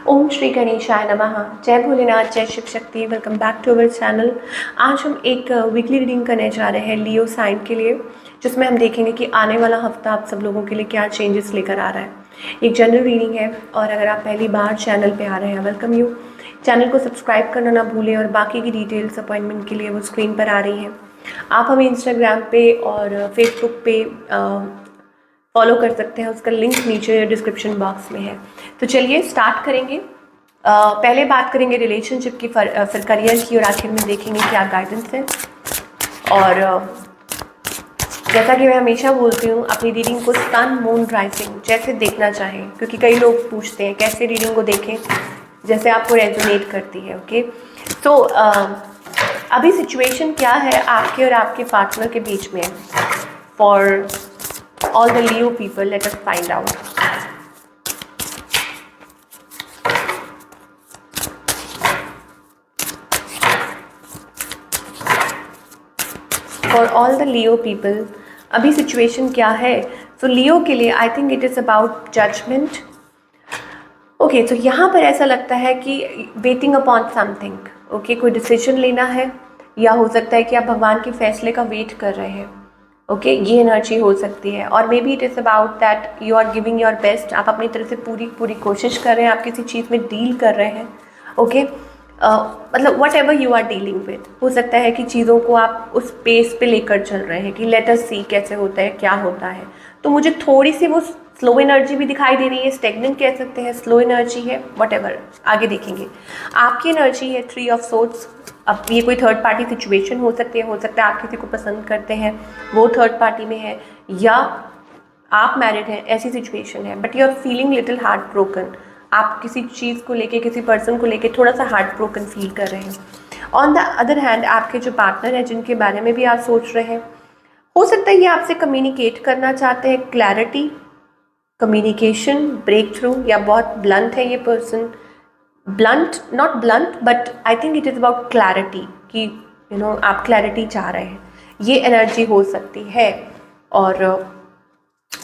ओम श्री गणेशाय नमः। जय भोलेनाथ, जय Shiv Shakti. Welcome back to our channel. आज हम एक वीकली रीडिंग करने जा रहे हैं लियो साइन के लिए, जिसमें हम देखेंगे कि आने वाला हफ्ता आप सब लोगों के लिए क्या चेंजेस लेकर आ रहा है। एक जनरल रीडिंग है और अगर आप पहली बार चैनल पे आ रहे हैं, वेलकम यू। चैनल को सब्सक्राइब करना ना भूलें और बाकी की डिटेल्स अपॉइंटमेंट के लिए वो स्क्रीन पर आ रही हैं। आप हमें इंस्टाग्राम पे और फेसबुक पे फॉलो कर सकते हैं, उसका लिंक नीचे डिस्क्रिप्शन बॉक्स में है। तो चलिए स्टार्ट करेंगे। पहले बात करेंगे रिलेशनशिप की, फिर करियर की और आखिर में देखेंगे क्या गाइडेंस है। और जैसा कि मैं हमेशा बोलती हूँ, अपनी रीडिंग को सन मून राइजिंग जैसे देखना चाहें, क्योंकि कई लोग पूछते हैं कैसे रीडिंग को देखें, जैसे आपको रेजोनेट करती है। ओके, तो अभी सिचुएशन क्या है आपके और आपके पार्टनर के बीच में for all the Leo people, let us find out. For all the Leo people, अभी सिचुएशन क्या है? तो लियो के लिए I think it is about judgement. Okay, तो यहाँ पर ऐसा लगता है कि वेटिंग अपॉन समथिंग। ओके, कोई डिसीजन लेना है, या हो सकता है कि आप भगवान के फैसले का वेट कर रहे हैं। ओके, ये एनर्जी हो सकती है। और maybe it is about that you are giving your best. आप अपनी तरफ से पूरी कोशिश कर रहे हैं, आप किसी चीज़ में डील कर रहे हैं। ओके, मतलब whatever you are dealing with, हो सकता है कि चीज़ों को आप उस पेस पे लेकर चल रहे हैं कि लेट अस सी कैसे होता है, क्या होता है। तो मुझे थोड़ी सी वो स्लो एनर्जी भी दिखाई दे रही है, स्टेगनेंट कह सकते हैं, स्लो एनर्जी है, वट एवर, आगे देखेंगे। आपकी एनर्जी है 3 ऑफ सोर्ड्स। अब ये कोई थर्ड पार्टी सिचुएशन हो सकती है, हो सकता है आप किसी को पसंद करते हैं, वो थर्ड पार्टी में है, या आप मैरिड हैं, ऐसी सिचुएशन है। But you are feeling little heart broken. आप किसी चीज़ को लेके, किसी पर्सन को लेके थोड़ा सा हार्ट ब्रोकन फील कर रहे हैं। ऑन द अदर हैंड, आपके जो पार्टनर हैं, जिनके बारे में भी आप सोच रहे हैं, हो सकता है ये आपसे कम्युनिकेट करना चाहते हैं, क्लैरिटी, कम्युनिकेशन, ब्रेक थ्रू, या बहुत ब्लंट है ये person. Blunt, not blunt, but I think it is about clarity, कि आप क्लैरिटी चाह रहे हैं, ये एनर्जी हो सकती है। और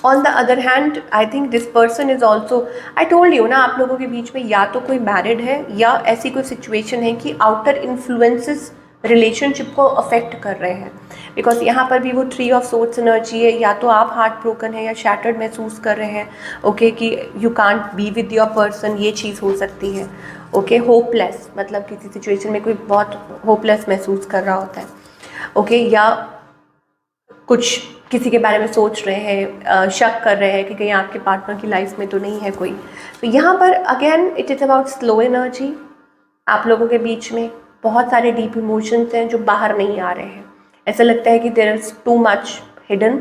on the other hand, I think this person is also, I told you ना, आप लोगों के बीच में या तो कोई मैरिड है, या ऐसी कोई सिचुएशन है कि आउटर इन्फ्लुएंसेस रिलेशनशिप को अफेक्ट कर रहे हैं। बिकॉज यहाँ पर भी वो 3 ऑफ सोर्ड्स एनर्जी है। या तो आप हार्ट ब्रोकन है या शैटर्ड महसूस कर रहे हैं, ओके, कि you can't be with your person, ये चीज़ हो सकती है। ओके, होपलेस, मतलब किसी सिचुएशन में कोई बहुत होपलेस महसूस कर रहा होता है। ओके, या कुछ किसी के बारे में सोच रहे हैं, शक कर रहे हैं कि कहीं आपके पार्टनर की लाइफ में तो नहीं है कोई। तो यहाँ पर again it is about slow energy. आप लोगों के बीच में बहुत सारे डीप इमोशंस हैं जो बाहर नहीं आ रहे हैं। ऐसा लगता है कि there is too much hidden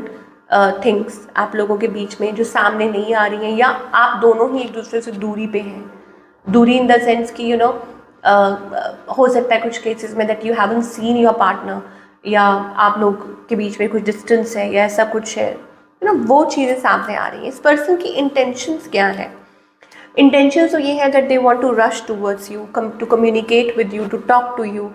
things आप लोगों के बीच में जो सामने नहीं आ रही हैं, या आप दोनों ही एक दूसरे से दूरी पे हैं। दूरी इन द सेंस कि हो सकता है कुछ केसेस में that you haven't seen your partner, या आप लोग के बीच में कुछ डिस्टेंस है, या ऐसा कुछ है, वो चीज़ें सामने आ रही हैं। इस पर्सन की इंटेंशंस क्या है? इंटेंशंस तो ये है that they want to rush towards you, to communicate with you, to talk to you,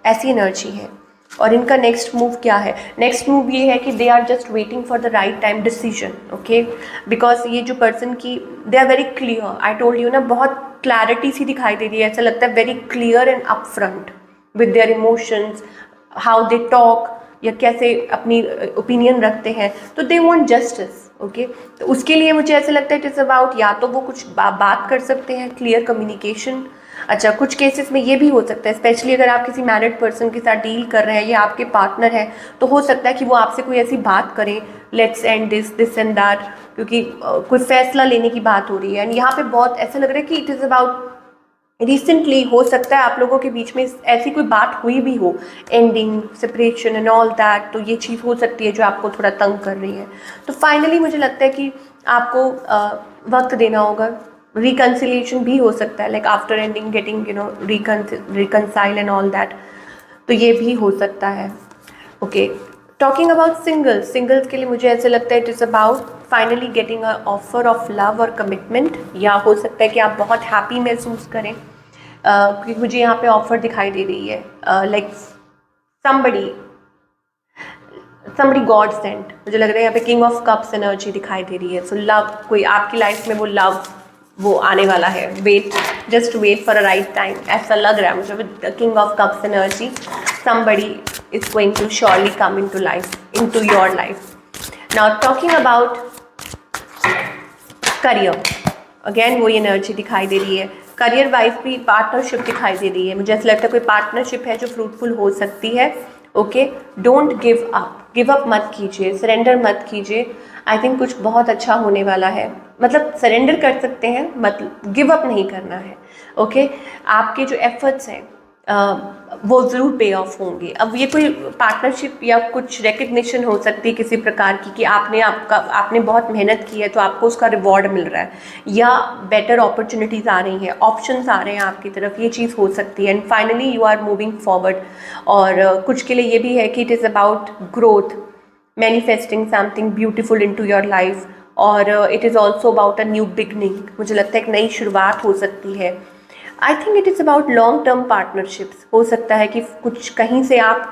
ऐसी एनर्जी है। और इनका नेक्स्ट मूव क्या है? नेक्स्ट मूव ये है कि they are just waiting for the right time decision. Okay, because ये जो पर्सन की, they are very clear. I told you ना, बहुत क्लैरिटी सी दिखाई दे रही है। ऐसा लगता है very clear and upfront with their emotions, how they talk, या कैसे अपनी ओपिनियन रखते हैं। तो दे वांट जस्टिस। ओके, तो उसके लिए मुझे ऐसा लगता है इट इज़ अबाउट, या तो वो कुछ बात कर सकते हैं, क्लियर कम्युनिकेशन। अच्छा, कुछ केसेस में ये भी हो सकता है, स्पेशली अगर आप किसी मैरिड पर्सन के साथ डील कर रहे हैं, या आपके पार्टनर है, तो हो सकता है कि वो आपसे कोई ऐसी बात करें, let's end this and that, क्योंकि कोई फैसला लेने की बात हो रही है। एंड यहाँ पे बहुत ऐसा लग रहा है कि इट इज़ अबाउट रिसेंटली, हो सकता है आप लोगों के बीच में ऐसी कोई बात हुई भी हो, ending, separation and all that. तो ये चीज़ हो सकती है जो आपको थोड़ा तंग कर रही है। तो फाइनली मुझे लगता है कि आपको वक्त देना होगा। रिकन्सिलिएशन भी हो सकता है, like after ending getting reconcile and all that. तो ये भी हो सकता है। ओके, टॉकिंग अबाउट सिंगल्स के लिए मुझे ऐसे लगता है it is about finally getting a offer of love और कमिटमेंट। या हो सकता है कि आप बहुत हैप्पी महसूस करें, क्योंकि मुझे यहाँ पे ऑफर दिखाई दे रही है, लाइक somebody गॉड सेंट। मुझे लग रहा है यहाँ पे किंग ऑफ कप्स एनर्जी दिखाई दे रही है। सो लव, कोई आपकी लाइफ में वो लव वो आने वाला है, wait, just wait for a right time, ऐसा लग रहा है मुझे with king of cups energy. somebody is going to surely come into life, into your life. Now talking about career, again वो एनर्जी दिखाई दे रही है, करियर वाइज भी पार्टनरशिप दिखाई दे रही है। मुझे ऐसा लगता है कोई पार्टनरशिप है जो फ्रूटफुल हो सकती है। ओके, डोंट गिव अप मत कीजिए, सरेंडर मत कीजिए। आई थिंक कुछ बहुत अच्छा होने वाला है, मतलब सरेंडर कर सकते हैं, मतलब गिव अप नहीं करना है। ओके, आपके जो एफर्ट्स हैं वो ज़रूर पे ऑफ होंगे। अब ये कोई पार्टनरशिप या कुछ रिकग्निशन हो सकती है किसी प्रकार की कि आपने बहुत मेहनत की है तो आपको उसका रिवॉर्ड मिल रहा है, या बेटर अपॉर्चुनिटीज़ आ रही हैं, ऑप्शंस आ रहे हैं आपकी तरफ, ये चीज़ हो सकती है। And finally you are moving forward. और कुछ के लिए ये भी है कि it is about growth, manifesting something beautiful into your life, और it is also about a new beginning. मुझे लगता है एक नई शुरुआत हो सकती है। I think it is about long term partnerships. हो सकता है कि कुछ कहीं से आप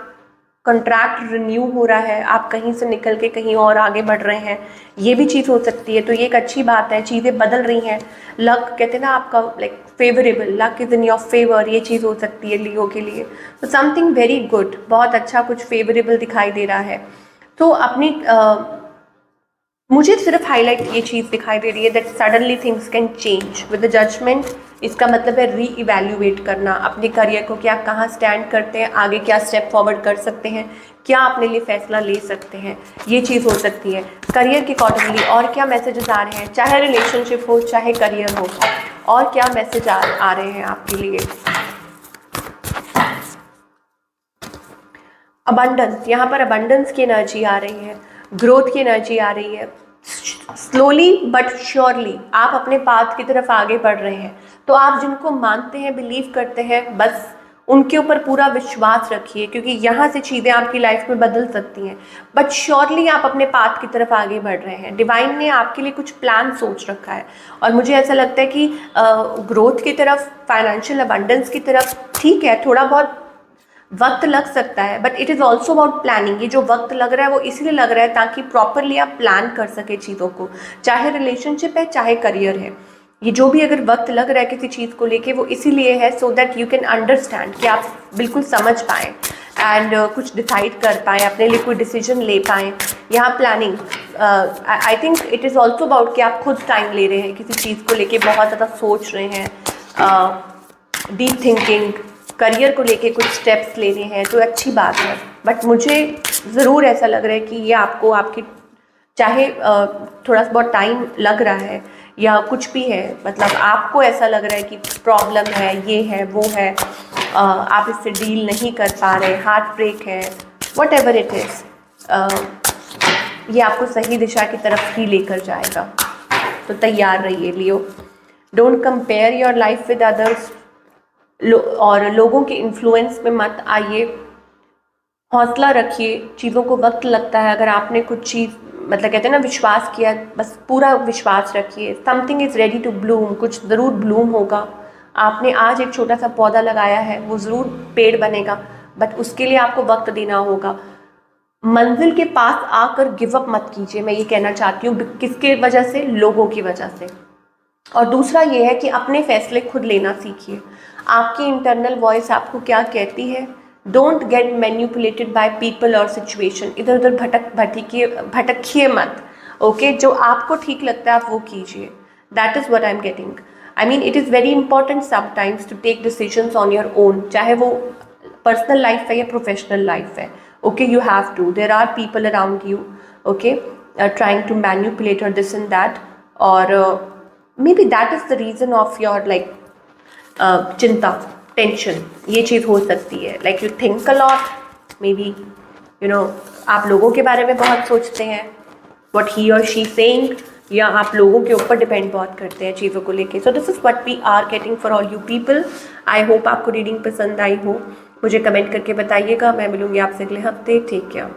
कॉन्ट्रैक्ट रिन्यू हो रहा है, आप कहीं से निकल के कहीं और आगे बढ़ रहे हैं, ये भी चीज़ हो सकती है। तो ये एक अच्छी बात है, चीज़ें बदल रही हैं। लक कहते हैं ना आपका, like favourable, luck is in your favour, ये चीज़ हो सकती है लियो के लिए। तो समथिंग वेरी गुड, बहुत अच्छा कुछ फेवरेबल दिखाई दे रहा है। तो अपनी मुझे सिर्फ हाईलाइट ये चीज़ दिखाई दे रही है that suddenly things can change with the judgement. इसका मतलब है री इवैल्यूएट करना अपने करियर को कि आप कहाँ स्टैंड करते हैं, आगे क्या स्टेप फॉरवर्ड कर सकते हैं, क्या अपने लिए फैसला ले सकते हैं, ये चीज़ हो सकती है करियर के अकॉर्डिंगली। और क्या मैसेजेस आ रहे हैं, चाहे रिलेशनशिप हो चाहे करियर हो, और क्या मैसेज आ रहे हैं आपके लिए। अबंडेंस, यहाँ पर अबंडेंस की एनर्जी आ रही है, ग्रोथ की एनर्जी आ रही है। स्लोली बट श्योरली आप अपने पाथ की तरफ आगे बढ़ रहे हैं। तो आप जिनको मानते हैं, बिलीव करते हैं, बस उनके ऊपर पूरा विश्वास रखिए, क्योंकि यहाँ से चीज़ें आपकी लाइफ में बदल सकती हैं। बट श्योरली आप अपने पाथ की तरफ आगे बढ़ रहे हैं। डिवाइन ने आपके लिए कुछ प्लान सोच रखा है, और मुझे ऐसा लगता है कि ग्रोथ की तरफ, फाइनेंशियल अबंडेंस की तरफ, ठीक है थोड़ा बहुत वक्त लग सकता है, but it is also about planning. ये जो वक्त लग रहा है वो इसलिए लग रहा है ताकि प्रॉपरली आप प्लान कर सके चीज़ों को, चाहे रिलेशनशिप है चाहे करियर है। ये जो भी अगर वक्त लग रहा है किसी चीज़ को लेके, वो इसीलिए है so that you can understand, कि आप बिल्कुल समझ पाएँ एंड कुछ डिसाइड कर पाएँ, अपने लिए कोई डिसीजन ले पाएँ। यहाँ planning, I think it is also about कि आप खुद टाइम ले रहे हैं किसी चीज़ को लेके, बहुत ज़्यादा सोच रहे हैं, डीप थिंकिंग, करियर को लेके कुछ स्टेप्स लेने हैं, तो अच्छी बात है। बट मुझे ज़रूर ऐसा लग रहा है कि ये आपको आपकी, चाहे थोड़ा सा बहुत टाइम लग रहा है या कुछ भी है, मतलब आपको ऐसा लग रहा है कि प्रॉब्लम है, ये है वो है, आप इससे डील नहीं कर पा रहे, हार्ट ब्रेक है, वट एवर इट इज़, ये आपको सही दिशा की तरफ ही लेकर जाएगा। तो तैयार रहिए Leo. Don't compare your life with others, और लोगों के इन्फ्लुएंस में मत आइए। हौसला रखिए, चीज़ों को वक्त लगता है। अगर आपने कुछ चीज़, मतलब कहते हैं ना विश्वास किया, बस पूरा विश्वास रखिए। Something is ready to bloom, कुछ ज़रूर ब्लूम होगा। आपने आज एक छोटा सा पौधा लगाया है, वो ज़रूर पेड़ बनेगा, बट उसके लिए आपको वक्त देना होगा। मंजिल के पास आकर गिव अप मत कीजिए, मैं ये कहना चाहती हूँ। किसके वजह से? लोगों की वजह से। और दूसरा ये है कि अपने फैसले खुद लेना सीखिए। आपकी इंटरनल वॉइस आपको क्या कहती है। Don't get manipulated by people और सिचुएशन। इधर उधर भटकिए मत। ओके, जो आपको ठीक लगता है आप वो कीजिए। That is what I am getting. I mean it is very important sometimes to take decisions on your own, चाहे वो पर्सनल लाइफ है या प्रोफेशनल लाइफ है। Okay, you have to, there are people around you, okay, trying to manipulate और this and that, और maybe that is the reason of your like चिंता, tension, ये चीज़ हो सकती है। like you think a lot, maybe you know, आप लोगों के बारे में बहुत सोचते हैं, what he or she saying, या आप लोगों के ऊपर डिपेंड बहुत करते हैं चीज़ों को लेके। so this is what we are getting for all you people. I hope आपको रीडिंग पसंद आई हो। मुझे कमेंट करके बताइएगा। मैं मिलूँगी आपसे अगले हफ्ते। Take care.